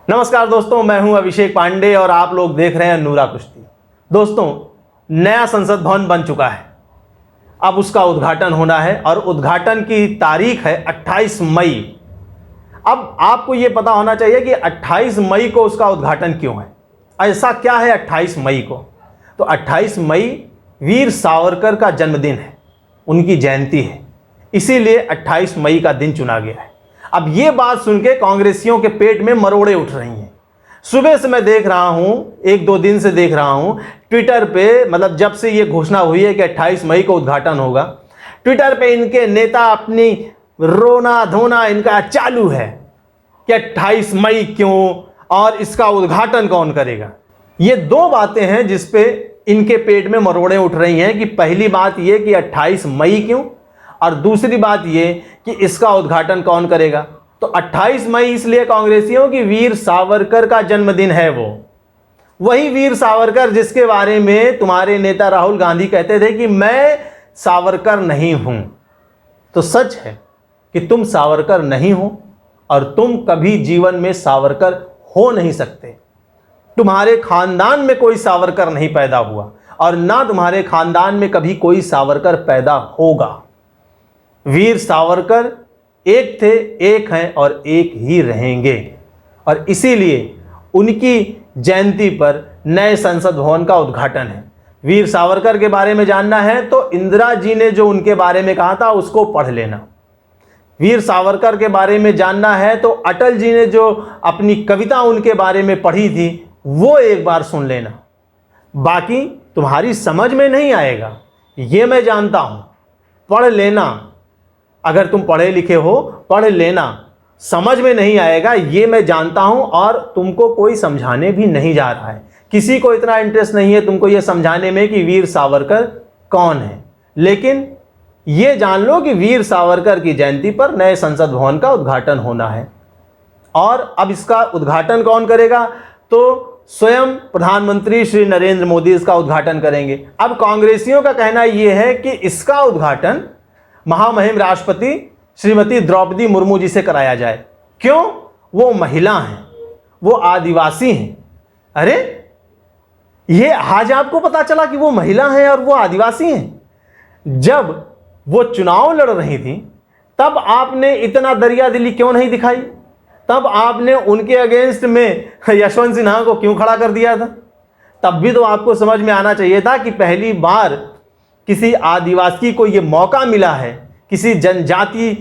नमस्कार दोस्तों, मैं हूं अभिषेक पांडे और आप लोग देख रहे हैं नूरा कुश्ती। दोस्तों, नया संसद भवन बन चुका है। अब उसका उद्घाटन होना है और उद्घाटन की तारीख है 28 मई। अब आपको यह पता होना चाहिए कि 28 मई को उसका उद्घाटन क्यों है। ऐसा क्या है 28 मई को? तो 28 मई वीर सावरकर का जन्मदिन है, उनकी जयंती है, इसीलिए 28 मई का दिन चुना गया है। अब ये बात सुन के कांग्रेसियों के पेट में मरोड़े उठ रही हैं। सुबह से मैं देख रहा हूं, एक दो दिन से देख रहा हूं ट्विटर पे, मतलब जब से ये घोषणा हुई है कि 28 मई को उद्घाटन होगा, ट्विटर पे इनके नेता अपनी रोना धोना इनका चालू है कि 28 मई क्यों और इसका उद्घाटन कौन करेगा। ये दो बातें हैं जिस पे इनके पेट में मरोड़े उठ रही हैं कि पहली बात ये कि 28 मई क्यों, और दूसरी बात ये कि इसका उद्घाटन कौन करेगा। तो 28 मई इसलिए कांग्रेसियों की वीर सावरकर का जन्मदिन है। वही वीर सावरकर जिसके बारे में तुम्हारे नेता राहुल गांधी कहते थे कि मैं सावरकर नहीं हूं। तो सच है कि तुम सावरकर नहीं हो और तुम कभी जीवन में सावरकर हो नहीं सकते। तुम्हारे खानदान में कोई सावरकर नहीं पैदा हुआ और ना तुम्हारे खानदान में कभी कोई सावरकर पैदा होगा। वीर सावरकर एक थे, एक हैं और एक ही रहेंगे, और इसीलिए उनकी जयंती पर नए संसद भवन का उद्घाटन है। वीर सावरकर के बारे में जानना है तो इंदिरा जी ने जो उनके बारे में कहा था उसको पढ़ लेना। वीर सावरकर के बारे में जानना है तो अटल जी ने जो अपनी कविता उनके बारे में पढ़ी थी वो एक बार सुन लेना। बाकी तुम्हारी समझ में नहीं आएगा, ये मैं जानता हूं। पढ़ लेना, अगर तुम पढ़े लिखे हो पढ़ लेना। समझ में नहीं आएगा ये मैं जानता हूं, और तुमको कोई समझाने भी नहीं जा रहा है। किसी को इतना इंटरेस्ट नहीं है तुमको ये समझाने में कि वीर सावरकर कौन है। लेकिन ये जान लो कि वीर सावरकर की जयंती पर नए संसद भवन का उद्घाटन होना है। और अब इसका उद्घाटन कौन करेगा? तो स्वयं प्रधानमंत्री श्री नरेंद्र मोदी इसका उद्घाटन करेंगे। अब कांग्रेसियों का कहना यह है कि इसका उद्घाटन महामहिम राष्ट्रपति श्रीमती द्रौपदी मुर्मू जी से कराया जाए। क्यों? वो महिला हैं, वो आदिवासी हैं। अरे, ये आज आपको पता चला कि वो महिला हैं और वो आदिवासी हैं? जब वो चुनाव लड़ रही थी तब आपने इतना दरिया दिली क्यों नहीं दिखाई? तब आपने उनके अगेंस्ट में यशवंत सिन्हा को क्यों खड़ा कर दिया था? तब भी तो आपको समझ में आना चाहिए था कि पहली बार किसी आदिवासी को ये मौका मिला है, किसी जनजाति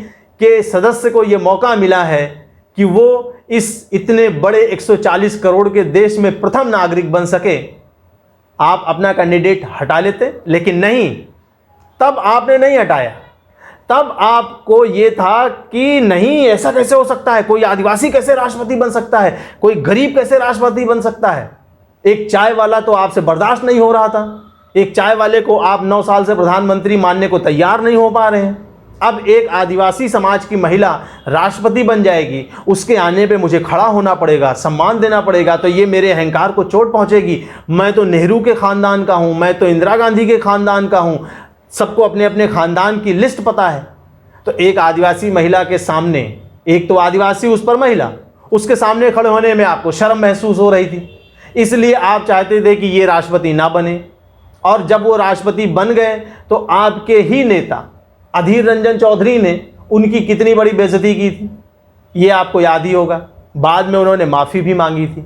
के सदस्य को ये मौका मिला है कि वो इस इतने बड़े 140 करोड़ के देश में प्रथम नागरिक बन सके। आप अपना कैंडिडेट हटा लेते, लेकिन नहीं, तब आपने नहीं हटाया। तब आपको ये था कि नहीं, ऐसा कैसे हो सकता है, कोई आदिवासी कैसे राष्ट्रपति बन सकता है, कोई गरीब कैसे राष्ट्रपति बन सकता है। एक चाय वाला तो आपसे बर्दाश्त नहीं हो रहा था, एक चाय वाले को आप 9 साल से प्रधानमंत्री मानने को तैयार नहीं हो पा रहे हैं। अब एक आदिवासी समाज की महिला राष्ट्रपति बन जाएगी, उसके आने पे मुझे खड़ा होना पड़ेगा, सम्मान देना पड़ेगा, तो ये मेरे अहंकार को चोट पहुंचेगी। मैं तो नेहरू के खानदान का हूं, मैं तो इंदिरा गांधी के खानदान का हूं। सबको अपने अपने खानदान की लिस्ट पता है। तो एक आदिवासी महिला के सामने, एक तो आदिवासी उस पर महिला, उसके सामने खड़े होने में आपको शर्म महसूस हो रही थी, इसलिए आप चाहते थे कि ये राष्ट्रपति ना बने। और जब वो राष्ट्रपति बन गए तो आपके ही नेता अधीर रंजन चौधरी ने उनकी कितनी बड़ी बेइज्जती की थी, ये आपको याद ही होगा। बाद में उन्होंने माफ़ी भी मांगी थी।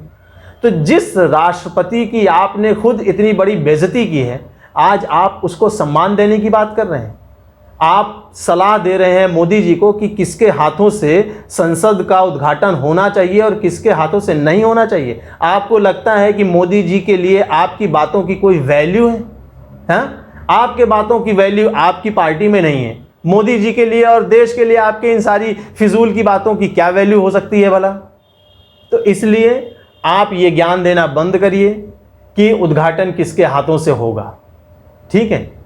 तो जिस राष्ट्रपति की आपने खुद इतनी बड़ी बेइज्जती की है, आज आप उसको सम्मान देने की बात कर रहे हैं। आप सलाह दे रहे हैं मोदी जी को कि किसके हाथों से संसद का उद्घाटन होना चाहिए और किसके हाथों से नहीं होना चाहिए। आपको लगता है कि मोदी जी के लिए आपकी बातों की कोई वैल्यू है? आपके बातों की वैल्यू आपकी पार्टी में नहीं है। मोदी जी के लिए और देश के लिए आपके इन सारी फिजूल की बातों की क्या वैल्यू हो सकती है भला? तो इसलिए आप ये ज्ञान देना बंद करिए कि उद्घाटन किसके हाथों से होगा। ठीक है,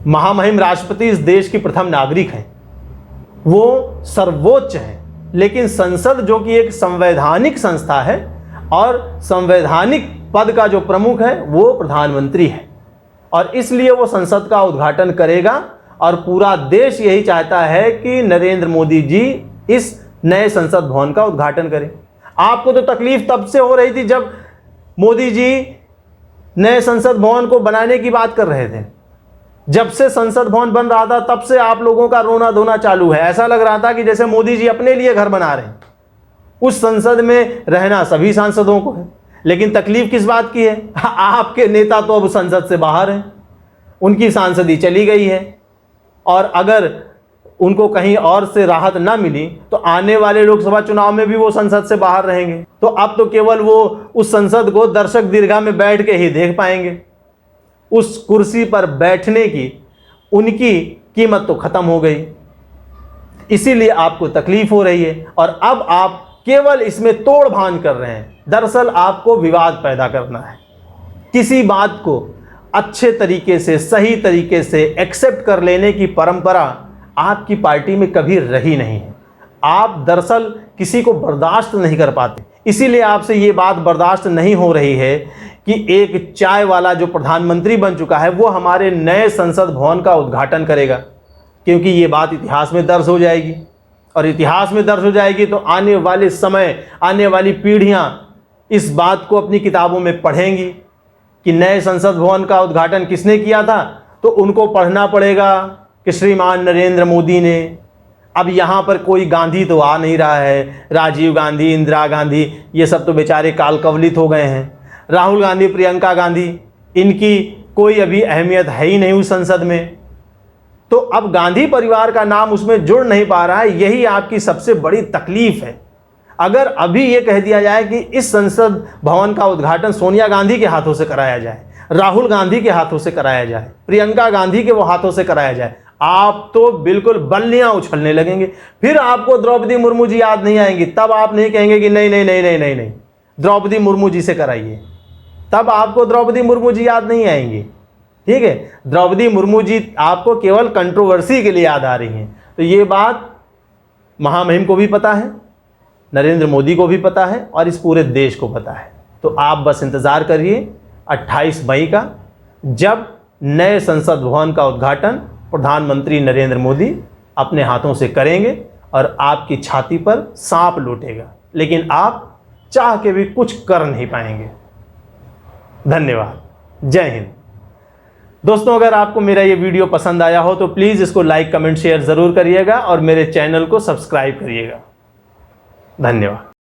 महामहिम राष्ट्रपति इस देश की प्रथम नागरिक हैं, वो सर्वोच्च हैं, लेकिन संसद जो कि एक संवैधानिक संस्था है और संवैधानिक पद का जो प्रमुख है वो प्रधानमंत्री है, और इसलिए वो संसद का उद्घाटन करेगा। और पूरा देश यही चाहता है कि नरेंद्र मोदी जी इस नए संसद भवन का उद्घाटन करें। आपको तो तकलीफ तब से हो रही थी जब मोदी जी नए संसद भवन को बनाने की बात कर रहे थे। जब से संसद भवन बन रहा था तब से आप लोगों का रोना धोना चालू है। ऐसा लग रहा था कि जैसे मोदी जी अपने लिए घर बना रहे हैं। उस संसद में रहना सभी सांसदों को है, लेकिन तकलीफ किस बात की है? आपके नेता तो अब संसद से बाहर हैं, उनकी सांसदी चली गई है, और अगर उनको कहीं और से राहत ना मिली तो आने वाले लोकसभा चुनाव में भी वो संसद से बाहर रहेंगे। तो अब तो केवल वो उस संसद को दर्शक दीर्घा में बैठ के ही देख पाएंगे। उस कुर्सी पर बैठने की उनकी कीमत तो खत्म हो गई, इसीलिए आपको तकलीफ हो रही है और अब आप केवल इसमें तोड़ भान कर रहे हैं। दरअसल आपको विवाद पैदा करना है। किसी बात को अच्छे तरीके से, सही तरीके से एक्सेप्ट कर लेने की परंपरा आपकी पार्टी में कभी रही नहीं है। आप दरअसल किसी को बर्दाश्त नहीं कर पाते, इसीलिए आपसे ये बात बर्दाश्त नहीं हो रही है कि एक चाय वाला जो प्रधानमंत्री बन चुका है वो हमारे नए संसद भवन का उद्घाटन करेगा, क्योंकि ये बात इतिहास में दर्ज हो जाएगी, और इतिहास में दर्ज हो जाएगी तो आने वाले समय, आने वाली पीढ़ियां इस बात को अपनी किताबों में पढ़ेंगी कि नए संसद भवन का उद्घाटन किसने किया था। तो उनको पढ़ना पड़ेगा कि श्रीमान नरेंद्र मोदी ने। अब यहाँ पर कोई गांधी तो आ नहीं रहा है, राजीव गांधी, इंदिरा गांधी, ये सब तो बेचारे काल कवलित हो गए हैं। राहुल गांधी, प्रियंका गांधी, इनकी कोई अभी अहमियत है ही नहीं उस संसद में। तो अब गांधी परिवार का नाम उसमें जुड़ नहीं पा रहा है, यही आपकी सबसे बड़ी तकलीफ है। अगर अभी ये कह दिया जाए कि इस संसद भवन का उद्घाटन सोनिया गांधी के हाथों से कराया जाए, राहुल गांधी के हाथों से कराया जाए, प्रियंका गांधी के वो हाथों से कराया जाए, आप तो बिल्कुल बल्लियां उछलने लगेंगे। फिर आपको द्रौपदी मुर्मू जी याद नहीं आएंगी, तब आप नहीं कहेंगे कि नहीं नहीं नहीं नहीं नहीं नहीं द्रौपदी मुर्मू जी से कराइए, तब आपको द्रौपदी मुर्मू जी याद नहीं आएंगी। ठीक है, द्रौपदी मुर्मू जी आपको केवल कंट्रोवर्सी के लिए याद आ रही हैं। तो ये बात महामहिम को भी पता है, नरेंद्र मोदी को भी पता है, और इस पूरे देश को पता है। तो आप बस इंतज़ार करिए 28 मई का, जब नए संसद भवन का उद्घाटन प्रधानमंत्री नरेंद्र मोदी अपने हाथों से करेंगे और आपकी छाती पर सांप लौटेगा, लेकिन आप चाह के भी कुछ कर नहीं पाएंगे। धन्यवाद। जय हिंद। दोस्तों, अगर आपको मेरा ये वीडियो पसंद आया हो तो प्लीज़ इसको लाइक, कमेंट, शेयर ज़रूर करिएगा और मेरे चैनल को सब्सक्राइब करिएगा। धन्यवाद।